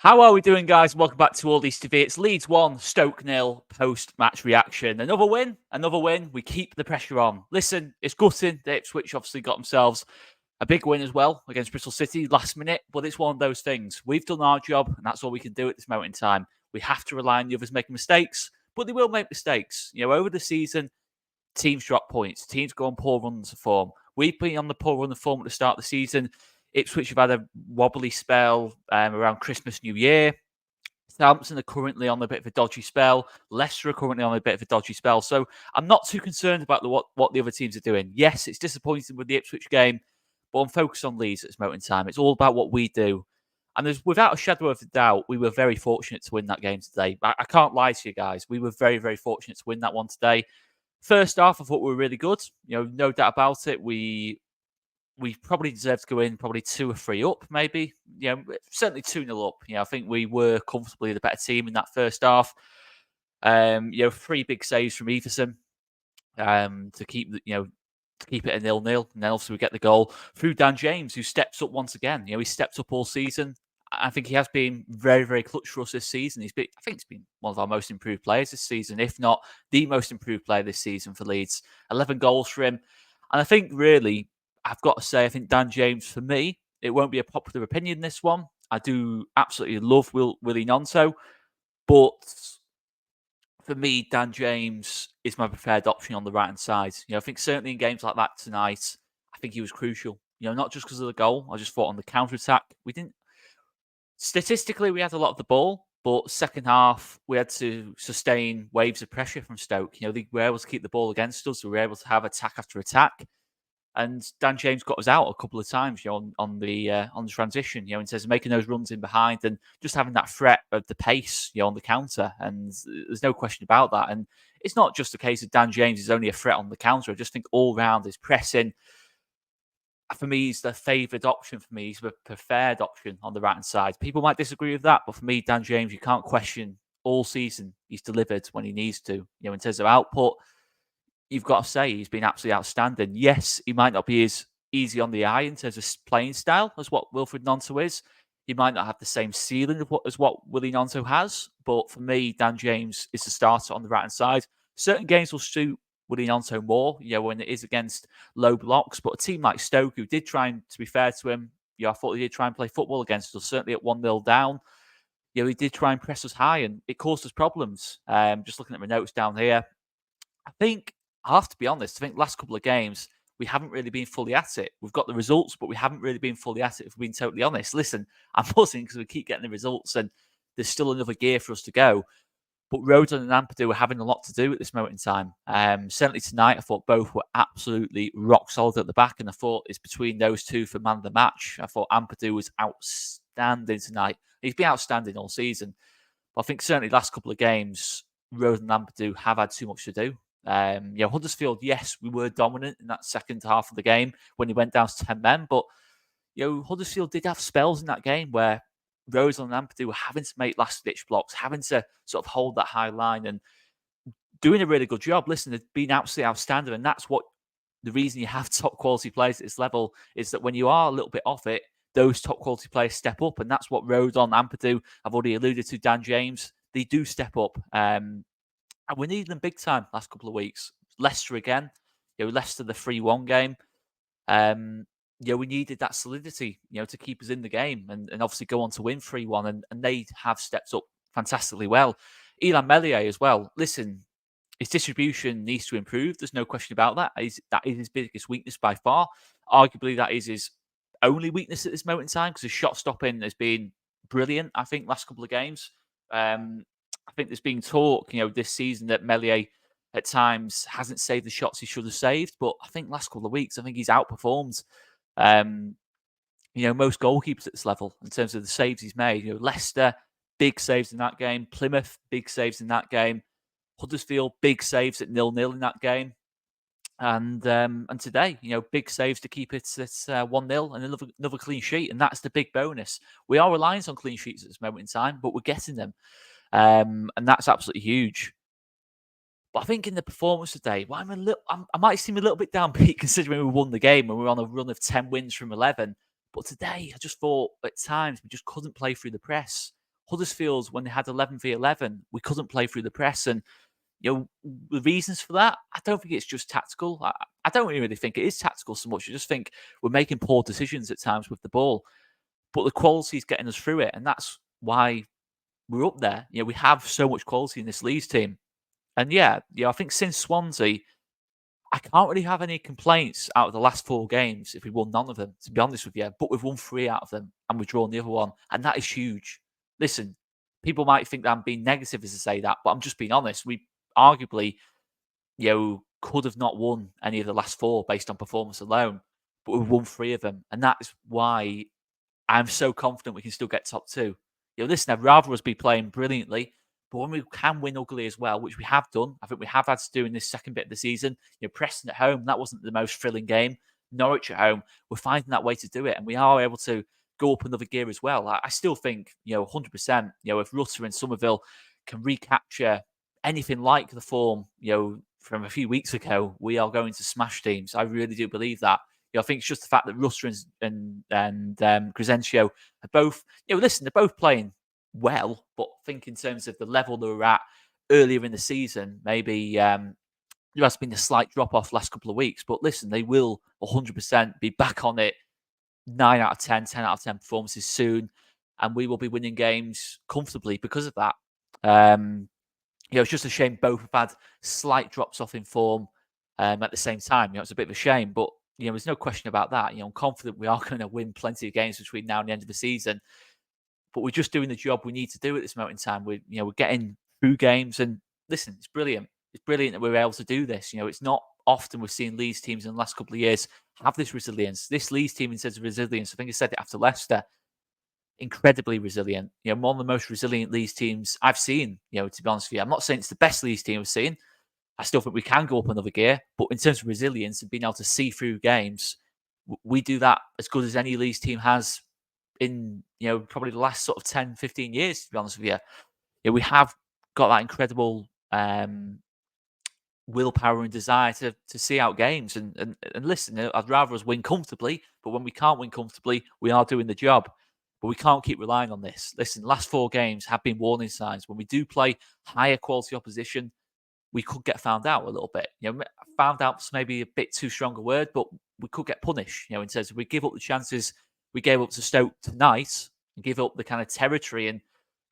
How are we doing, guys? Welcome back to All These TV. It's Leeds 1, Stoke 0, post-match reaction. Another win, another win. We keep the pressure on. Listen, it's gutting. The Ipswich obviously got themselves a big win as well against Bristol City last minute, but it's one of those things. We've done our job, and that's all we can do at this moment in time. We have to rely on the others making mistakes, but they will make mistakes. Over the season, teams drop points. Teams go on poor runs of form. We've been on the poor run of form at the start of the season. Ipswich have had a wobbly spell around Christmas, New Year. Southampton are currently on a bit of a dodgy spell. Leicester are currently on a bit of a dodgy spell. So I'm not too concerned about what the other teams are doing. Yes, it's disappointing with the Ipswich game, but I'm focused on Leeds at this moment in time. It's all about what we do. And there's, without a shadow of a doubt, we were very fortunate to win that game today. I can't lie to you guys. We were very, very fortunate to win that one today. First half, I thought we were really good. No doubt about it. We probably deserved to go in probably 2 or 3 up, maybe. Certainly 2-0 up. I think we were comfortably the better team in that first half. 3 big saves from Everson to keep to keep it a 0-0. And then obviously we get the goal through Dan James, who steps up once again. He stepped up all season. I think he has been very, very clutch for us this season. I think he's been one of our most improved players this season, if not the most improved player this season for Leeds. 11 goals for him. And I think really, I've got to say, I think Dan James, for me, it won't be a popular opinion, this one. I do absolutely love Willie Nonto, but for me, Dan James is my preferred option on the right-hand side. I think certainly in games like that tonight, I think he was crucial. Not just because of the goal. I just thought on the counter-attack, we didn't... Statistically, we had a lot of the ball, but second half, we had to sustain waves of pressure from Stoke. They were able to keep the ball against us. We were able to have attack after attack. And Dan James got us out a couple of times, on the transition, in terms of making those runs in behind and just having that threat of the pace, on the counter. And there's no question about that. And it's not just a case of Dan James is only a threat on the counter. I just think all round his pressing, for me, he's the favoured option for me. He's the preferred option on the right-hand side. People might disagree with that, but for me, Dan James, you can't question all season he's delivered when he needs to, in terms of output. You've got to say he's been absolutely outstanding. Yes, he might not be as easy on the eye in terms of playing style as what Wilfred Gnonto is. He might not have the same ceiling as what Willie Gnonto has. But for me, Dan James is the starter on the right-hand side. Certain games will suit Willie Gnonto more, when it is against low blocks. But a team like Stoke, who did try and, to be fair to him, I thought he did try and play football against us, certainly at 1-0 down. He did try and press us high, and it caused us problems. Just looking at my notes down here, I think I have to be honest. I think last couple of games, we haven't really been fully at it. We've got the results, but we haven't really been fully at it, if we're being totally honest. Listen, I'm buzzing because we keep getting the results and there's still another gear for us to go. But Rodon and Ampadu are having a lot to do at this moment in time. Certainly tonight, I thought both were absolutely rock solid at the back, and I thought it's between those two for man of the match. I thought Ampadu was outstanding tonight. He's been outstanding all season. But I think certainly last couple of games, Rodon and Ampadu have had too much to do. Huddersfield, yes, we were dominant in that second half of the game when he went down to 10 men, but Huddersfield did have spells in that game where Rose and Ampadu were having to make last-ditch blocks, having to sort of hold that high line and doing a really good job. Listen, they've been absolutely outstanding, and that's what the reason you have top-quality players at this level is that when you are a little bit off it, those top-quality players step up, and that's what Rodon, Ampadu, I've already alluded to, Dan James, they do step up. And we needed them big time last couple of weeks. Leicester again. Leicester, the 3-1 game. We needed that solidity, to keep us in the game and obviously go on to win 3-1. And they have stepped up fantastically well. Ilan Meslier as well. Listen, his distribution needs to improve. There's no question about that. That is his biggest weakness by far. Arguably, that is his only weakness at this moment in time because his shot stopping has been brilliant, I think, last couple of games. I think there's been talk, this season that Meslier at times hasn't saved the shots he should have saved. But I think last couple of weeks, I think he's outperformed, most goalkeepers at this level in terms of the saves he's made. Leicester, big saves in that game. Plymouth, big saves in that game. Huddersfield, big saves at 0-0 in that game. And today, big saves to keep it at 1-0 and another clean sheet. And that's the big bonus. We are reliant on clean sheets at this moment in time, but we're getting them. And that's absolutely huge. But I think in the performance today, I might seem a little bit downbeat considering we won the game and we were on a run of 10 wins from 11. But today, I just thought at times we just couldn't play through the press. Huddersfield, when they had 11v11, we couldn't play through the press. And, the reasons for that, I don't think it's just tactical. I don't really think it is tactical so much. I just think we're making poor decisions at times with the ball. But the quality is getting us through it. And that's why we're up there. We have so much quality in this Leeds team. And I think since Swansea, I can't really have any complaints out of the last 4 games if we won none of them, to be honest with you. But we've won 3 out of them and we've drawn the other one. And that is huge. Listen, people might think that I'm being negative as I say that, but I'm just being honest. We arguably, could have not won any of the last 4 based on performance alone, but we've won 3 of them. And that is why I'm so confident we can still get top 2. Listen, I'd rather us be playing brilliantly, but when we can win ugly as well, which we have done, I think we have had to do in this second bit of the season. Preston at home, that wasn't the most thrilling game. Norwich at home, we're finding that way to do it, and we are able to go up another gear as well. I still think, 100%, if Rutter and Somerville can recapture anything like the form, from a few weeks ago, we are going to smash teams. I really do believe that. I think it's just the fact that Rutter and Crescencio are both, listen, they're both playing well, but I think in terms of the level they were at earlier in the season, maybe there has been a slight drop off last couple of weeks. But listen, they will 100% be back on it. 9 out of 10, 10 out of 10 performances soon, and we will be winning games comfortably because of that. It's just a shame both have had slight drops off in form at the same time. It's a bit of a shame, but there's no question about that. I'm confident we are going to win plenty of games between now and the end of the season. But we're just doing the job we need to do at this moment in time. We're getting through games, and listen, it's brilliant. It's brilliant that we're able to do this. It's not often we've seen Leeds teams in the last couple of years have this resilience. This Leeds team, in terms of resilience, I think I said it after Leicester, incredibly resilient. One of the most resilient Leeds teams I've seen. To be honest with you, I'm not saying it's the best Leeds team I've seen. I still think we can go up another gear, but in terms of resilience and being able to see through games, we do that as good as any Leeds team has in, probably the last sort of 10, 15 years, to be honest with you. We have got that incredible willpower and desire to see out games. And listen, I'd rather us win comfortably, but when we can't win comfortably, we are doing the job. But we can't keep relying on this. Listen, last 4 games have been warning signs. When we do play higher quality opposition, we could get found out a little bit. Found out's maybe a bit too strong a word, but we could get punished. In terms of we give up the chances we gave up to Stoke tonight and give up the kind of territory and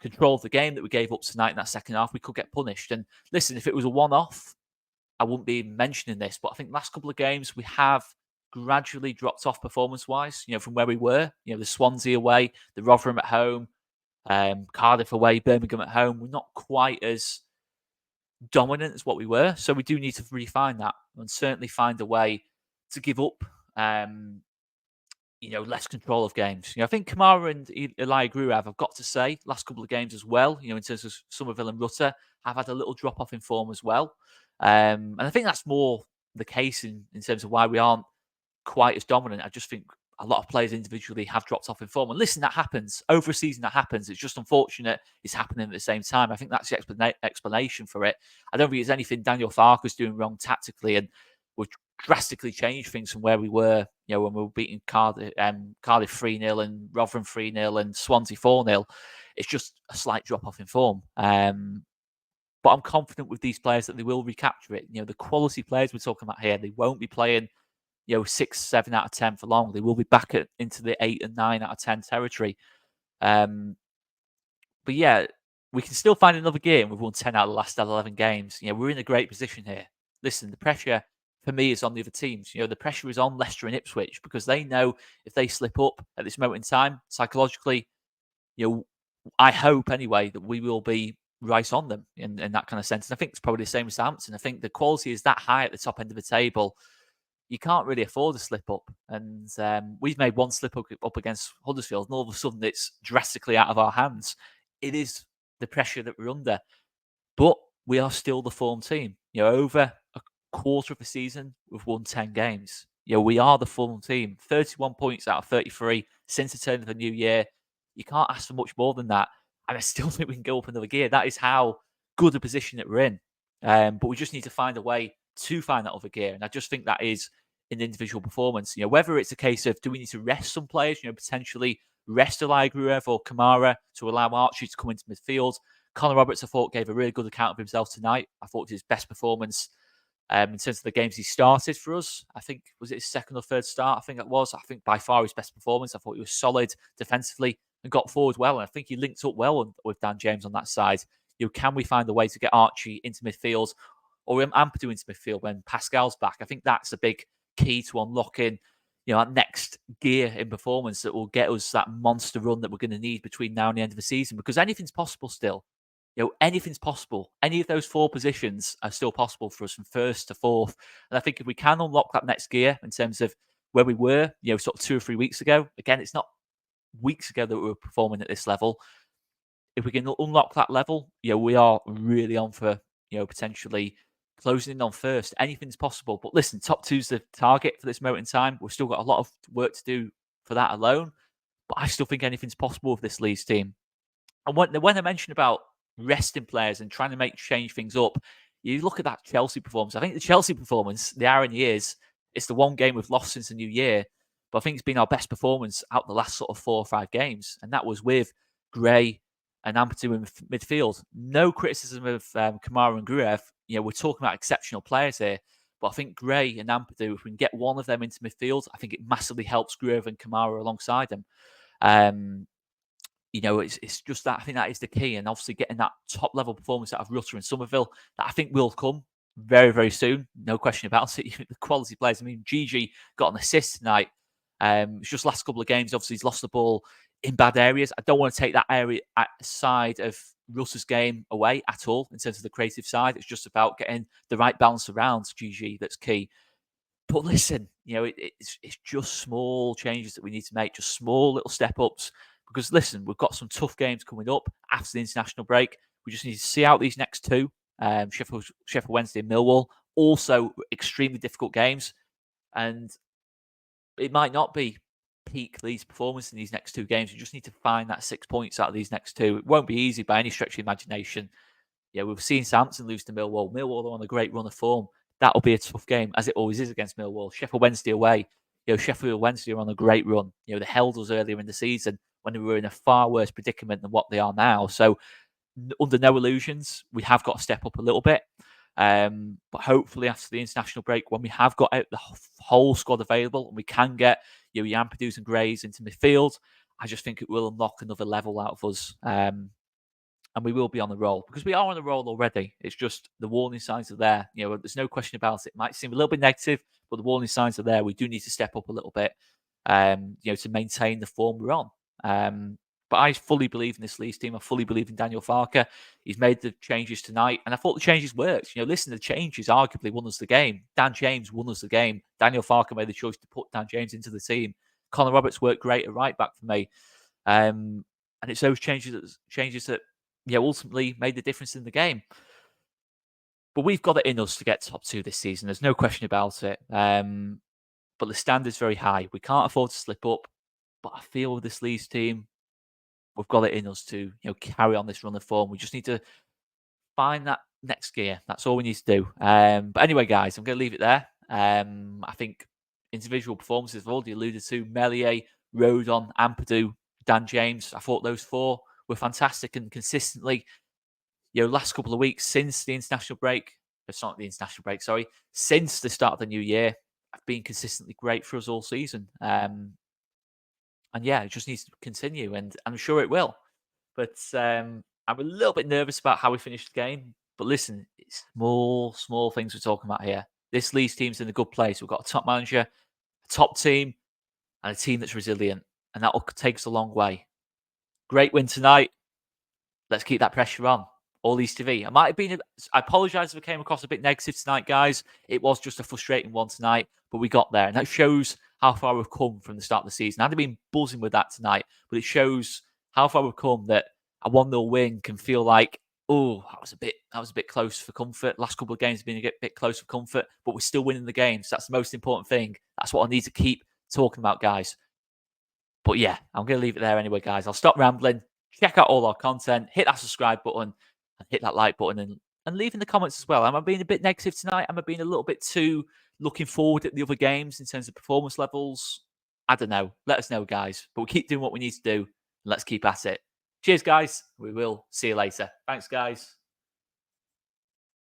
control of the game that we gave up tonight in that second half, we could get punished. And listen, if it was a one-off, I wouldn't be mentioning this, but I think last couple of games we have gradually dropped off performance-wise, from where we were. The Swansea away, the Rotherham at home, Cardiff away, Birmingham at home. We're not quite as dominant as what we were. So we do need to refine that and certainly find a way to give up, less control of games. I think Kamara and Eli Gruev, I've got to say, last couple of games as well, in terms of Somerville and Rutter, have had a little drop off in form as well. And I think that's more the case in terms of why we aren't quite as dominant. I just think a lot of players individually have dropped off in form. And listen, that happens. Over a season, that happens. It's just unfortunate it's happening at the same time. I think that's the explanation for it. I don't think it's anything Daniel Farke's doing wrong tactically, and we've drastically changed things from where we were, when we were beating Cardiff 3-0 and Rotherham 3-0 and Swansea 4-0. It's just a slight drop off in form. But I'm confident with these players that they will recapture it. The quality players we're talking about here, they won't be playing 6, 7 out of 10 for long. They will be back into the 8 and 9 out of 10 territory. But yeah, we can still find another game. We've won 10 out of the last 11 games. We're in a great position here. Listen, the pressure for me is on the other teams. The pressure is on Leicester and Ipswich because they know if they slip up at this moment in time, psychologically, I hope anyway that we will be right on them in that kind of sense. And I think it's probably the same with Southampton. I think the quality is that high at the top end of the table. You can't really afford a slip up. And we've made one slip up against Huddersfield, and all of a sudden it's drastically out of our hands. It is the pressure that we're under. But we are still the form team. Over a quarter of the season, we've won 10 games. We are the form team. 31 points out of 33 since the turn of the new year. You can't ask for much more than that. And I still think we can go up another gear. That is how good a position that we're in. But we just need to find a way to find that other gear. And I just think that is in individual performance. Whether it's a case of do we need to rest some players, potentially rest Gruev or Kamara to allow Archie to come into midfield. Connor Roberts, I thought, gave a really good account of himself tonight. I thought it was his best performance in terms of the games he started for us. I think, was it his second or third start? I think it was. I think by far his best performance. I thought he was solid defensively and got forward well. And I think he linked up well with Dan James on that side. Can we find a way to get Archie into midfield or Ampadu into midfield when Pascal's back? I think that's a big key to unlocking, that next gear in performance that will get us that monster run that we're going to need between now and the end of the season, because anything's possible still. Anything's possible. Any of those 4 positions are still possible for us from first to fourth. And I think if we can unlock that next gear in terms of where we were, sort of 2 or 3 weeks ago, again, it's not weeks ago that we were performing at this level. If we can unlock that level, we are really on for, potentially closing in on first. Anything's possible. But listen, top 2's the target for this moment in time. We've still got a lot of work to do for that alone. But I still think anything's possible with this Leeds team. And when I mentioned about resting players and trying to change things up, you look at that Chelsea performance. I think the Chelsea performance, the irony is, it's the one game we've lost since the new year, but I think it's been our best performance out the last sort of 4 or 5 games, and that was with Gray and Ampadu in midfield. No criticism of Kamara and Gruev. We're talking about exceptional players here, but I think Gray and Ampadu, if we can get one of them into midfield, I think it massively helps Gruev and Kamara alongside them. It's just that I think that is the key, and obviously getting that top level performance out of Rutter and Somerville that I think will come very, very soon. No question about it. The quality players. I mean, Gigi got an assist tonight. It's just last couple of games. Obviously, he's lost the ball in bad areas. I don't want to take that area side of Rutter's game away at all in terms of the creative side. It's just about getting the right balance around Gigi that's key. But listen, it's just small changes that we need to make, just small little step ups. Because listen, we've got some tough games coming up after the international break. We just need to see out these next 2, Sheffield Wednesday and Millwall. Also extremely difficult games. And it might not be peak Leeds performance in these next 2 games. We just need to find that 6 points out of these next 2. It won't be easy by any stretch of the imagination. We've seen Southampton lose to Millwall. Millwall are on a great run of form. That'll be a tough game, as it always is against Millwall. Sheffield Wednesday away. Sheffield Wednesday are on a great run. They held us earlier in the season when we were in a far worse predicament than what they are now. So, under no illusions, we have got to step up a little bit. But hopefully, after the international break, when we have got out the whole squad available and we can get your Ampadus and Greys into midfield, I just think it will unlock another level out of us. And we will be on the roll, because we are on the roll already. It's just the warning signs are there. There's no question about it. It might seem a little bit negative, but the warning signs are there. We do need to step up a little bit, to maintain the form we're on. But I fully believe in this Leeds team. I fully believe in Daniel Farke. He's made the changes tonight, and I thought the changes worked. Listen, the changes arguably won us the game. Dan James won us the game. Daniel Farke made the choice to put Dan James into the team. Connor Roberts worked great at right back for me. And it's those changes that ultimately made the difference in the game. But we've got it in us to get top 2 this season. There's no question about it. But the standard's very high. We can't afford to slip up. But I feel with this Leeds team, we've got it in us to carry on this run of form. We just need to find that next gear. That's all we need to do. But anyway, guys, I'm going to leave it there. I think individual performances, I've already alluded to, Meslier, Rodon, Ampadu, Dan James. I thought those 4 were fantastic and consistently, last couple of weeks since the international break, it's not the international break, sorry, since the start of the new year, have been consistently great for us all season. And yeah, it just needs to continue, and I'm sure it will. But I'm a little bit nervous about how we finish the game. But listen, it's small things we're talking about here. This Leeds team's in a good place. We've got a top manager, a top team, and a team that's resilient, and that will take us a long way. Great win tonight. Let's keep that pressure on. All Leeds TV. I apologise if I came across a bit negative tonight, guys. It was just a frustrating one tonight, but we got there. And that shows how far we've come from the start of the season. I'd have been buzzing with that tonight, but it shows how far we've come, that a 1-0 win can feel like, oh, that was a bit close for comfort. Last couple of games have been a bit close for comfort, but we're still winning the games. That's the most important thing. That's what I need to keep talking about, guys. But yeah, I'm going to leave it there anyway, guys. I'll stop rambling. Check out all our content. Hit that subscribe button and hit that like button, and leave in the comments as well. Am I being a bit negative tonight? Am I being a little bit too looking forward at the other games in terms of performance levels? I don't know. Let us know, guys. But we'll keep doing what we need to do. Let's keep at it. Cheers, guys. We will see you later. Thanks, guys.